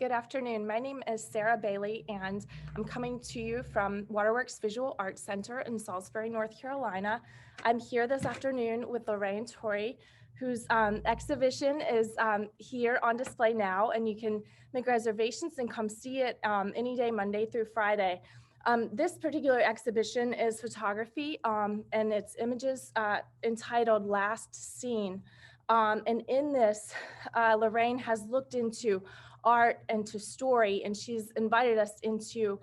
Good afternoon. My name is Sarah Bailey, and I'm coming to you from Waterworks Visual Arts Center in Salisbury, North Carolina. I'm here this afternoon with Lorraine Turi, whose exhibition is here on display now, and you can make reservations and come see it any day, Monday through Friday. This particular exhibition is photography, and it's images entitled Last Scene. And in this, Lorraine has looked into art and to story, and she's invited us into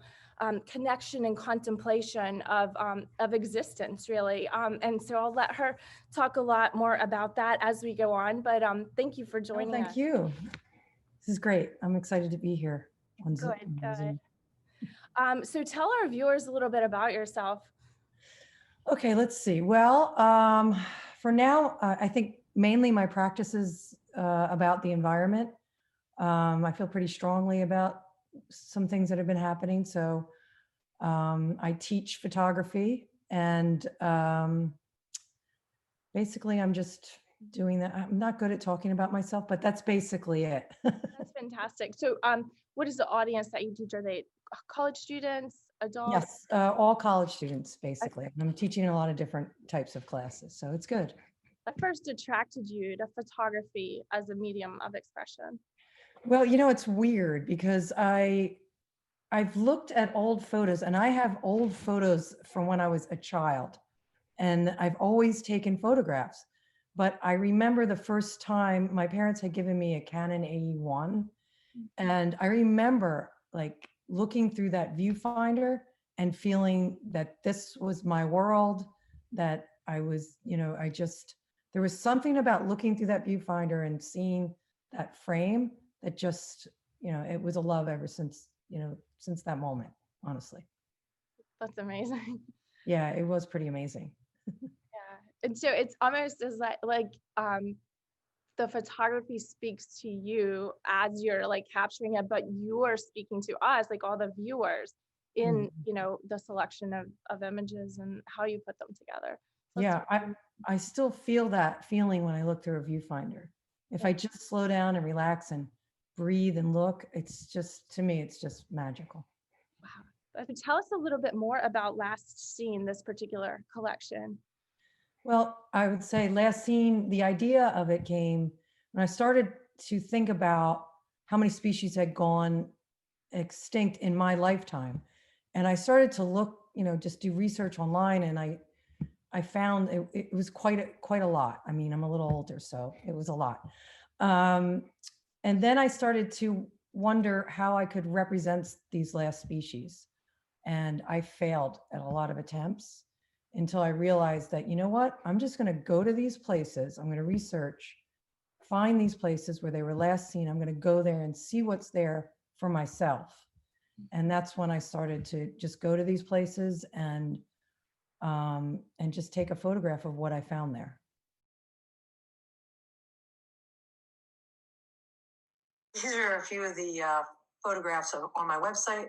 connection and contemplation of existence, really. And so I'll let her talk a lot more about that as we go on. But thank you for joining us. Thank you. This is great. I'm excited to be here on Zoom. Good. So tell our viewers a little bit about yourself. Okay, let's see. Well, for now, I think mainly my practice is about the environment. I feel pretty strongly about some things that have been happening. So I teach photography, and basically I'm just doing that. I'm not good at talking about myself, but that's basically it. That's fantastic. So what is the audience that you teach? Are they college students, adults? Yes, all college students, basically. I'm teaching a lot of different types of classes, so it's good. What first attracted you to photography as a medium of expression? Well, you know, it's weird because I've looked at old photos, and I have old photos from when I was a child, and I've always taken photographs. But I remember the first time my parents had given me a Canon AE1, and I remember like looking through that viewfinder and feeling that this was my world, that I was, you know, there was something about looking through that viewfinder and seeing that frame that just, you know, it was a love ever since, you know, since that moment, honestly. That's amazing. Yeah, it was pretty amazing. Yeah. And so it's almost as like the photography speaks to you as you're like capturing it, but you're speaking to us, like all the viewers, in you know, the selection of images and how you put them together. So yeah, I still feel that feeling when I look through a viewfinder. If I just slow down and relax and breathe and look, it's just, to me, it's just magical. Wow. But tell us a little bit more about Last Scene, this particular collection. Well, I would say Last Scene, the idea of it came when I started to think about how many species had gone extinct in my lifetime. And I started to look, you know, just do research online, and I found it was quite a lot. I mean, I'm a little older, so it was a lot. And then I started to wonder how I could represent these last species. And I failed at a lot of attempts until I realized that, you know what, I'm just going to go to these places. I'm going to research, find these places where they were last seen. I'm going to go there and see what's there for myself. And that's when I started to just go to these places and just take a photograph of what I found there. These are a few of the photographs on my website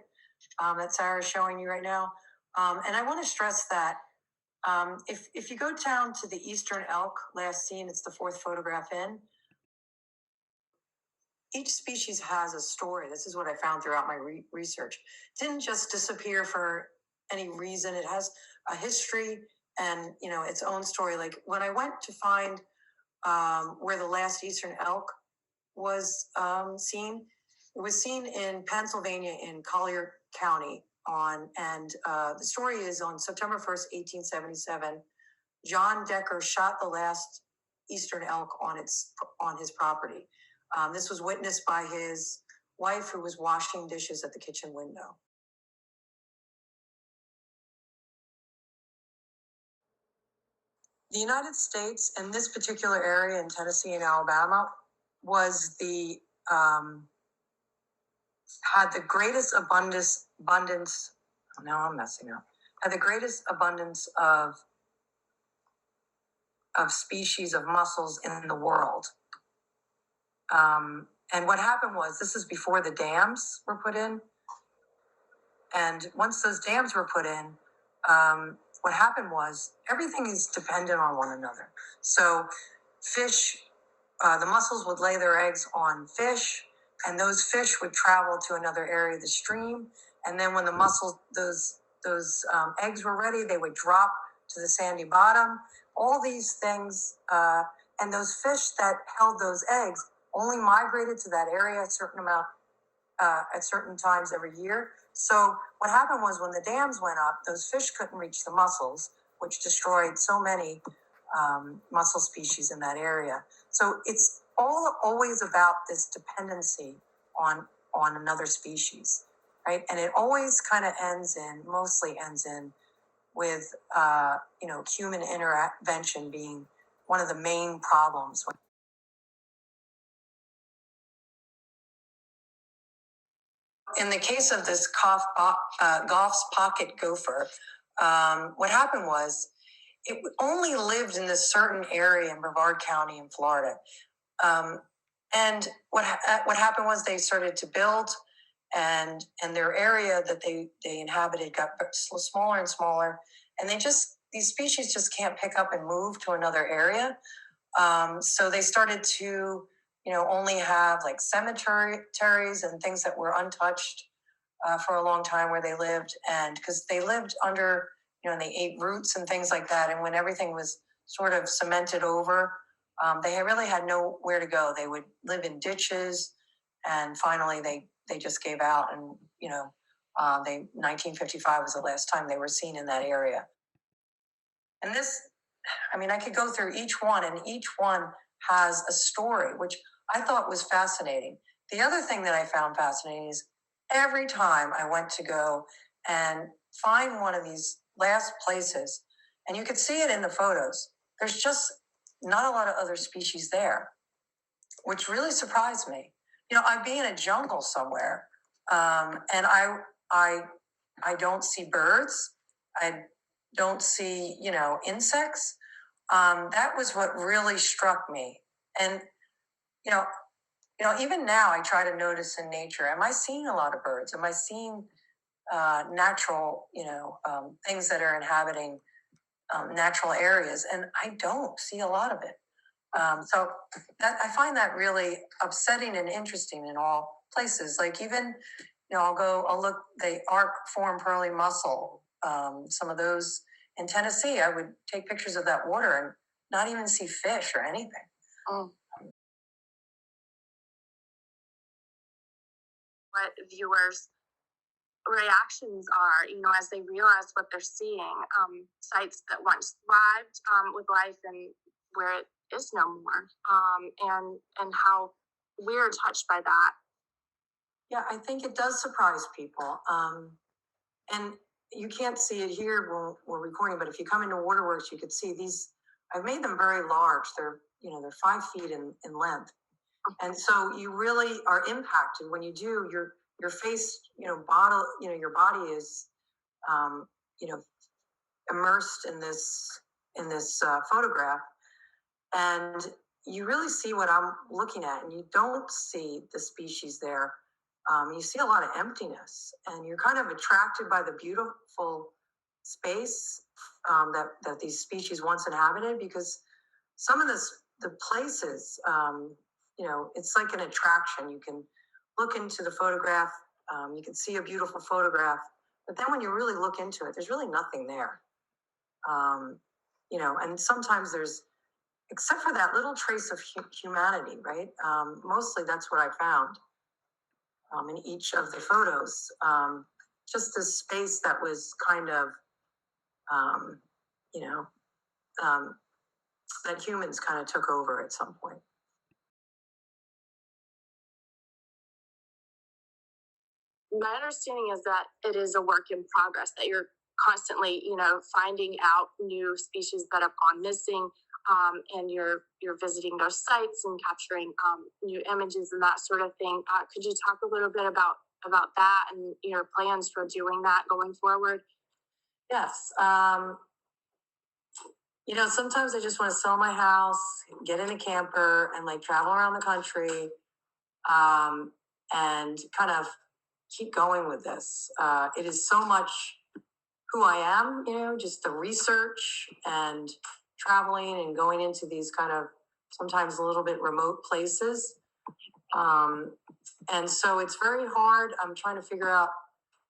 that Sarah is showing you right now. And I want to stress that if you go down to the eastern elk, last seen, it's the fourth photograph in. Each species has a story. This is what I found throughout my research. It didn't just disappear for any reason. It has a history and, you know, its own story. Like when I went to find where the last eastern elk was seen, it was seen in Pennsylvania in Collier County the story is on September 1st, 1877, John Decker shot the last eastern elk on his property. This was witnessed by his wife, who was washing dishes at the kitchen window. The United States, and this particular area in Tennessee and Alabama, was had the greatest abundance. Oh, now I'm messing up. Had the greatest abundance of species of mussels in the world. And what happened was, this is before the dams were put in. And once those dams were put in, what happened was everything is dependent on one another. So fish, the mussels would lay their eggs on fish. and those fish would travel to another area of the stream. And then when the mussels, those eggs were ready, they would drop to the sandy bottom. All these things, and those fish that held those eggs only migrated to that area a certain amount at certain times every year. So what happened was when the dams went up, those fish couldn't reach the mussels, which destroyed so many mussel species in that area. So it's always about this dependency on another species, right? And it always kind of mostly ends in with human intervention being one of the main problems. In the case of this Goff's pocket gopher, what happened was it only lived in this certain area in Brevard County in Florida. And what happened was they started to build, and their area that they inhabited got smaller and smaller, and these species just can't pick up and move to another area. So they started to only have like cemeteries and things that were untouched for a long time where they lived, and because they lived under and they ate roots and things like that, and when everything was sort of cemented over, they really had nowhere to go. They would live in ditches, and finally they just gave out, and 1955 was the last time they were seen in that area. And I could go through each one, and each one has a story, which I thought was fascinating. The other thing that I found fascinating is every time I went to go and find one of these last places, and you could see it in the photos, there's just not a lot of other species there, which really surprised me. I'd be in a jungle somewhere, and I don't see birds. I don't see, insects. That was what really struck me. And, even now I try to notice in nature, am I seeing a lot of birds? Am I seeing natural, things that are inhabiting natural areas? And I don't see a lot of it. So I find that really upsetting and interesting in all places. Like even, I'll look, the arc-form pearly mussel, some of those in Tennessee, I would take pictures of that water and not even see fish or anything. Oh. What viewers' reactions are, as they realize what they're seeing, sites that once thrived with life and where it is no more, and how we're touched by that. Yeah, I think it does surprise people. And you can't see it here when we're recording, but if you come into Waterworks, you could see these. I've made them very large. They're 5 feet in length. And so you really are impacted when you do your face, your body is, immersed in this photograph, and you really see what I'm looking at, and you don't see the species there. You see a lot of emptiness, and you're kind of attracted by the beautiful space that these species once inhabited, because some of the places, it's like an attraction. You can look into the photograph, you can see a beautiful photograph, but then when you really look into it, there's really nothing there. And sometimes there's, except for that little trace of humanity, right? Mostly that's what I found in each of the photos. Just this space that was kind of, that humans kind of took over at some point. My understanding is that it is a work in progress, that you're constantly, finding out new species that have gone missing, and you're visiting those sites and capturing new images and that sort of thing. Could you talk a little bit about that and your plans for doing that going forward? Yes. Sometimes I just want to sell my house, get in a camper, and like travel around the country, and kind of keep going with this. It is so much who I am, just the research and traveling and going into these kind of sometimes a little bit remote places. And so it's very hard. I'm trying to figure out,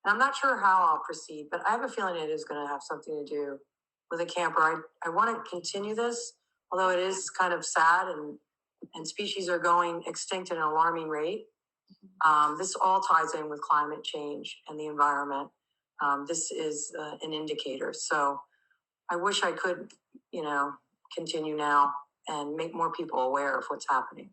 and I'm not sure how I'll proceed, but I have a feeling it is going to have something to do with a camper. I want to continue this, although it is kind of sad, and species are going extinct at an alarming rate. This all ties in with climate change and the environment. This is an indicator. So I wish I could, continue now and make more people aware of what's happening.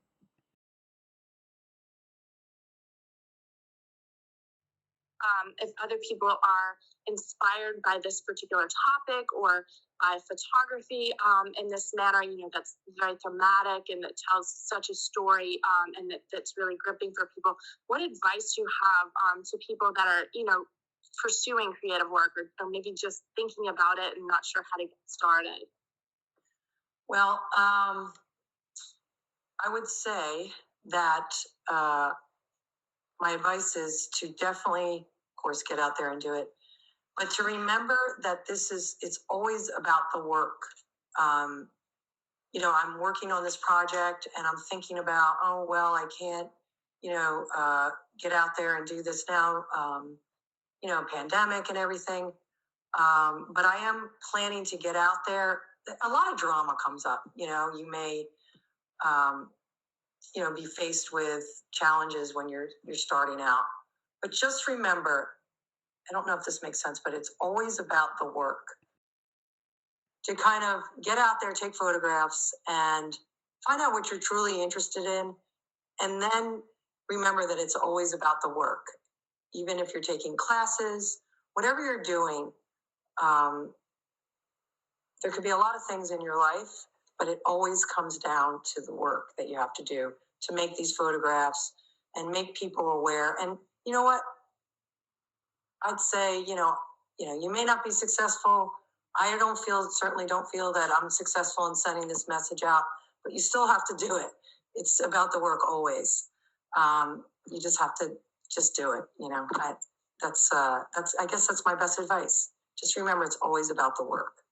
If other people are inspired by this particular topic or by photography in this manner, that's very thematic and that tells such a story and that's really gripping for people. What advice do you have to people that are, pursuing creative work or maybe just thinking about it and not sure how to get started? Well, I would say that my advice is to definitely, of course, get out there and do it, but to remember that it's always about the work. I'm working on this project and I'm thinking about, oh, well, I can't, get out there and do this now, pandemic and everything. But I am planning to get out there. A lot of drama comes up. You may, be faced with challenges when you're starting out. But just remember, I don't know if this makes sense, but it's always about the work. To kind of get out there, take photographs, and find out what you're truly interested in. And then remember that it's always about the work. Even if you're taking classes, whatever you're doing, there could be a lot of things in your life, but it always comes down to the work that you have to do to make these photographs and make people aware. And you know what? I'd say, you may not be successful. I certainly don't feel that I'm successful in sending this message out, but you still have to do it. It's about the work always. You just have to just do it. I guess that's my best advice. Just remember, it's always about the work.